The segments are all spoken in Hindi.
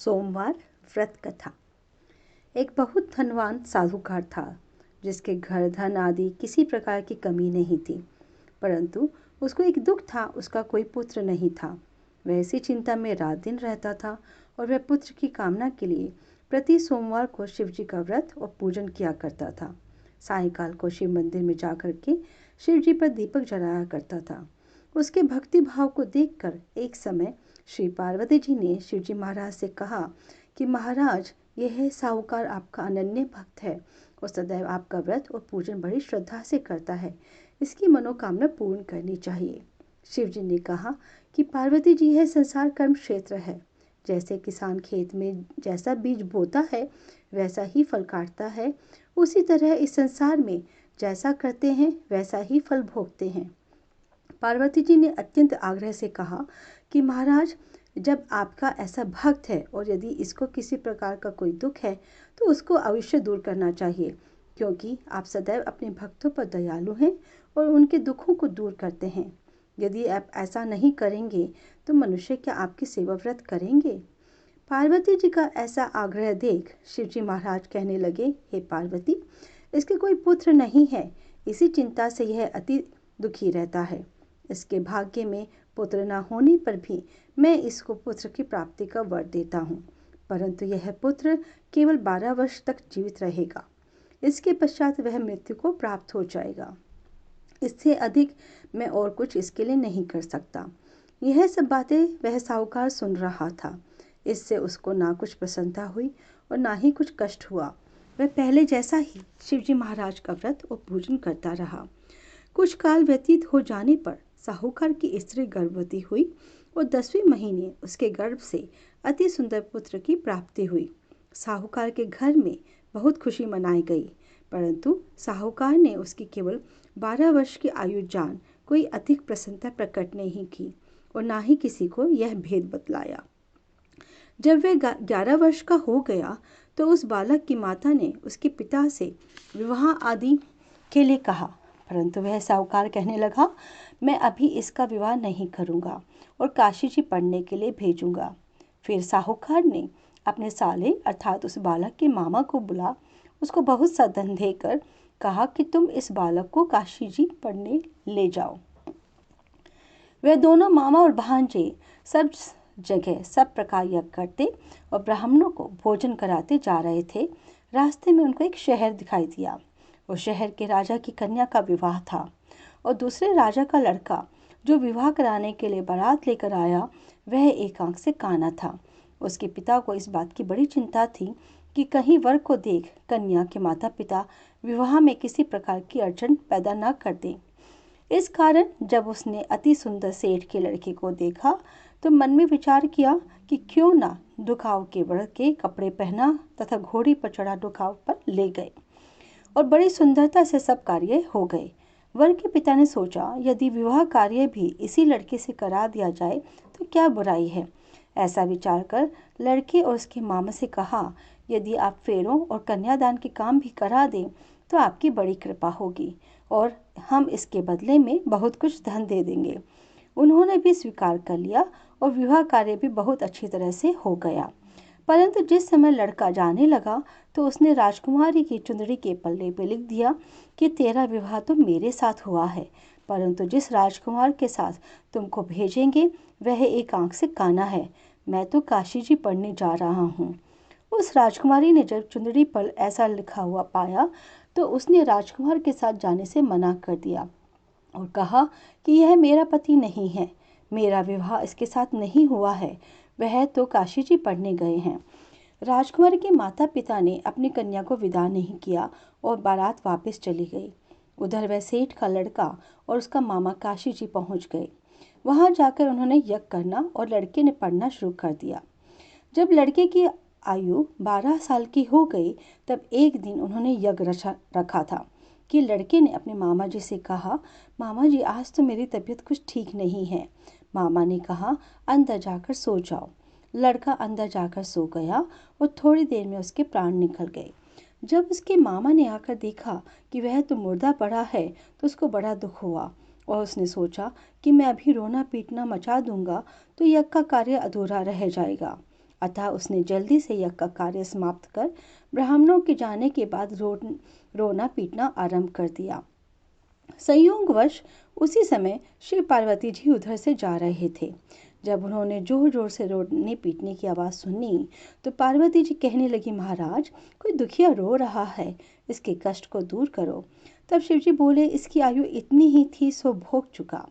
सोमवार व्रत कथा। एक बहुत धनवान साहूकार था जिसके घर धन आदि किसी प्रकार की कमी नहीं थी, परंतु उसको एक दुख था, उसका कोई पुत्र नहीं था। वह इसी चिंता में रात दिन रहता था और वह पुत्र की कामना के लिए प्रति सोमवार को शिव जी का व्रत और पूजन किया करता था। सायंकाल को शिव मंदिर में जाकर के शिव जी पर दीपक जलाया करता था। उसके भक्ति भाव को देखकर एक समय श्री पार्वती जी ने शिव जी महाराज से कहा कि महाराज, यह है साहूकार आपका अनन्य भक्त है और सदैव आपका व्रत और पूजन बड़ी श्रद्धा से करता है, इसकी मनोकामना पूर्ण करनी चाहिए। शिव जी ने कहा कि पार्वती जी, यह संसार कर्म क्षेत्र है। जैसे किसान खेत में जैसा बीज बोता है वैसा ही फल काटता है, उसी तरह इस संसार में जैसा करते हैं वैसा ही फल भोगते हैं। पार्वती जी ने अत्यंत आग्रह से कहा कि महाराज, जब आपका ऐसा भक्त है और यदि इसको किसी प्रकार का कोई दुख है तो उसको अवश्य दूर करना चाहिए, क्योंकि आप सदैव अपने भक्तों पर दयालु हैं और उनके दुखों को दूर करते हैं। यदि आप ऐसा नहीं करेंगे तो मनुष्य क्या आपकी सेवा व्रत करेंगे? पार्वती जी का ऐसा आग्रह देख शिव जी महाराज कहने लगे, हे पार्वती, इसके कोई पुत्र नहीं है, इसी चिंता से यह अति दुखी रहता है। इसके भाग्य में पुत्र न होने पर भी मैं इसको पुत्र की प्राप्ति का वर देता हूँ, परंतु यह पुत्र केवल 12 वर्ष तक जीवित रहेगा। इसके पश्चात वह मृत्यु को प्राप्त हो जाएगा। इससे अधिक मैं और कुछ इसके लिए नहीं कर सकता। यह सब बातें वह साहूकार सुन रहा था। इससे उसको ना कुछ प्रसन्नता हुई और ना ही कुछ कष्ट हुआ। वह पहले जैसा ही शिवजी महाराज का व्रत और पूजन करता रहा। कुछ काल व्यतीत हो जाने पर साहूकार की स्त्री गर्भवती हुई और 10वें महीने उसके गर्भ से अति सुंदर पुत्र की प्राप्ति हुई। साहूकार के घर में बहुत खुशी मनाई गई, परंतु साहूकार ने उसकी केवल 12 वर्ष की आयु जान कोई अधिक प्रसन्नता प्रकट नहीं की और ना ही किसी को यह भेद बतलाया। जब वह 11 वर्ष का हो गया तो उस बालक की माता ने उसके पिता से विवाह आदि के लिए कहा, परंतु वह साहूकार कहने लगा, मैं अभी इसका विवाह नहीं करूंगा और काशी जी पढ़ने के लिए भेजूंगा। फिर साहूकार ने अपने साले अर्थात उस बालक के मामा को बुला उसको बहुत सा धन देकर कहा कि तुम इस बालक को काशी जी पढ़ने ले जाओ। वे दोनों मामा और भांजे सब जगह सब प्रकार यज्ञ करते और ब्राह्मणों को भोजन कराते जा रहे थे। रास्ते में उनको एक शहर दिखाई दिया। उस शहर के राजा की कन्या का विवाह था और दूसरे राजा का लड़का जो विवाह कराने के लिए बारात लेकर आया वह एक आंख से काना था। उसके पिता को इस बात की बड़ी चिंता थी कि कहीं वर को देख कन्या के माता पिता विवाह में किसी प्रकार की अड़चन पैदा न कर दें। इस कारण जब उसने अति सुंदर सेठ के लड़के को देखा तो मन में विचार किया कि क्यों ना दुखाव के वर के कपड़े पहना तथा घोड़ी पर चढ़ा दुखाव पर ले गए और बड़ी सुंदरता से सब कार्य हो गए। वर के पिता ने सोचा, यदि विवाह कार्य भी इसी लड़के से करा दिया जाए तो क्या बुराई है। ऐसा विचार कर लड़के और उसके मामा से कहा, यदि आप फेरों और कन्यादान के काम भी करा दें तो आपकी बड़ी कृपा होगी और हम इसके बदले में बहुत कुछ धन दे देंगे। उन्होंने भी स्वीकार कर लिया और विवाह कार्य भी बहुत अच्छी तरह से हो गया। परंतु जिस समय लड़का जाने लगा तो उसने राजकुमारी की चुंदड़ी के पल्ले पे लिख दिया कि तेरा विवाह तो मेरे साथ हुआ है, परंतु जिस राजकुमार के साथ तुमको भेजेंगे वह एक आंख से काना है। मैं तो काशी जी पढ़ने जा रहा हूँ। उस राजकुमारी ने जब चुंदड़ी पर ऐसा लिखा हुआ पाया तो उसने राजकुमार के साथ जाने से मना कर दिया और कहा कि यह मेरा पति नहीं है, मेरा विवाह इसके साथ नहीं हुआ है, वह तो काशी जी पढ़ने गए हैं। राजकुमार के माता पिता ने अपनी कन्या को विदा नहीं किया और बारात वापस चली गई। उधर वह सेठ का लड़का और उसका मामा काशी जी पहुंच गए। वहां जाकर उन्होंने यज्ञ करना और लड़के ने पढ़ना शुरू कर दिया। जब लड़के की आयु 12 साल की हो गई तब एक दिन उन्होंने यज्ञ रखा था कि लड़के ने अपने मामा जी से कहा, मामा जी, आज तो मेरी तबीयत कुछ ठीक नहीं है। मामा ने कहा, अंदर जाकर सो जाओ। लड़का अंदर जाकर सो गया और थोड़ी देर में उसके प्राण निकल गए। जब उसके मामा ने आकर देखा कि वह तो मुर्दा पड़ा है तो उसको बड़ा दुख हुआ और उसने सोचा कि मैं अभी रोना पीटना मचा दूंगा तो यज्ञ का कार्य अधूरा रह जाएगा। अतः उसने जल्दी से यज्ञ का कार्य समाप्त कर ब्राह्मणों के जाने के बाद रोना पीटना आरंभ कर दिया। संयोगवश उसी समय शिव पार्वती जी उधर से जा रहे थे। जब उन्होंने जोर जोर से रोने पीटने की आवाज़ सुनी तो पार्वती जी कहने लगी, महाराज कोई दुखिया रो रहा है, इसके कष्ट को दूर करो। तब शिव जी बोले, इसकी आयु इतनी ही थी सो भोग चुका।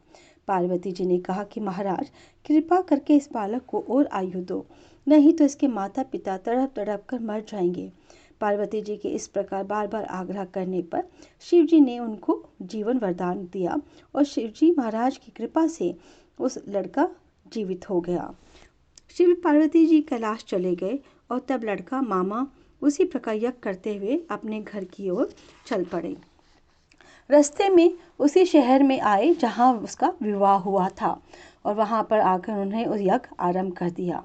पार्वती जी ने कहा कि महाराज कृपा करके इस बालक को और आयु दो, नहीं तो इसके माता पिता तड़प तड़प कर मर जाएंगे। पार्वती जी के इस प्रकार बार बार आग्रह करने पर शिव जी ने उनको जीवन वरदान दिया और शिव जी महाराज की कृपा से उस लड़का जीवित हो गया। शिव पार्वती जी कैलाश चले गए और तब लड़का मामा उसी प्रकार यज्ञ करते हुए अपने घर की ओर चल पड़े। रास्ते में उसी शहर में आए जहाँ उसका विवाह हुआ था और वहाँ पर आकर उन्हें उस यज्ञ आरंभ कर दिया।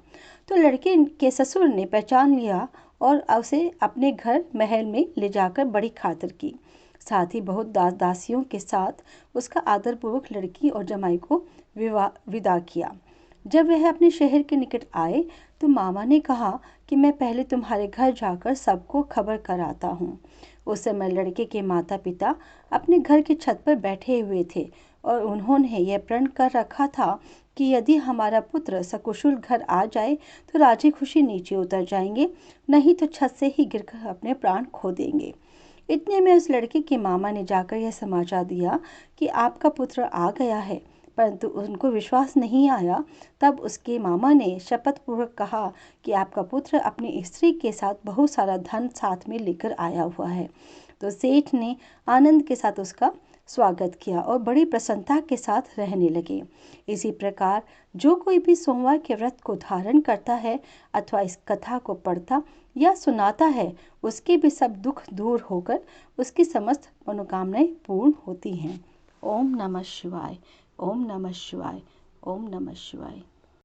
तो लड़के के ससुर ने पहचान लिया और उसे अपने घर महल में ले जाकर बड़ी खातिर की। साथ ही बहुत दास दासियों के साथ उसका आदरपूर्वक लड़की और जमाई को विदा किया। जब वह अपने शहर के निकट आए तो मामा ने कहा कि मैं पहले तुम्हारे घर जाकर सबको खबर कराता हूँ। उस समय लड़के के माता पिता अपने घर की छत पर बैठे हुए थे और उन्होंने यह प्रण कर रखा था कि यदि हमारा पुत्र सकुशल घर आ जाए तो राजी खुशी नीचे उतर जाएंगे, नहीं तो छत से ही गिरकर अपने प्राण खो देंगे। इतने में उस लड़के के मामा ने जाकर यह समाचार दिया कि आपका पुत्र आ गया है, परंतु उनको विश्वास नहीं आया। तब उसके मामा ने शपथ पूर्वक कहा कि आपका पुत्र अपनी स्त्री के साथ बहुत सारा धन साथ में लेकर आया हुआ है। तो सेठ ने आनंद के साथ उसका स्वागत किया और बड़ी प्रसन्नता के साथ रहने लगे। इसी प्रकार जो कोई भी सोमवार के व्रत को धारण करता है अथवा इस कथा को पढ़ता या सुनाता है, उसके भी सब दुख दूर होकर उसकी समस्त मनोकामनाएं पूर्ण होती हैं। ओम नमः शिवाय। ओम नमः शिवाय। ओम नमः शिवाय।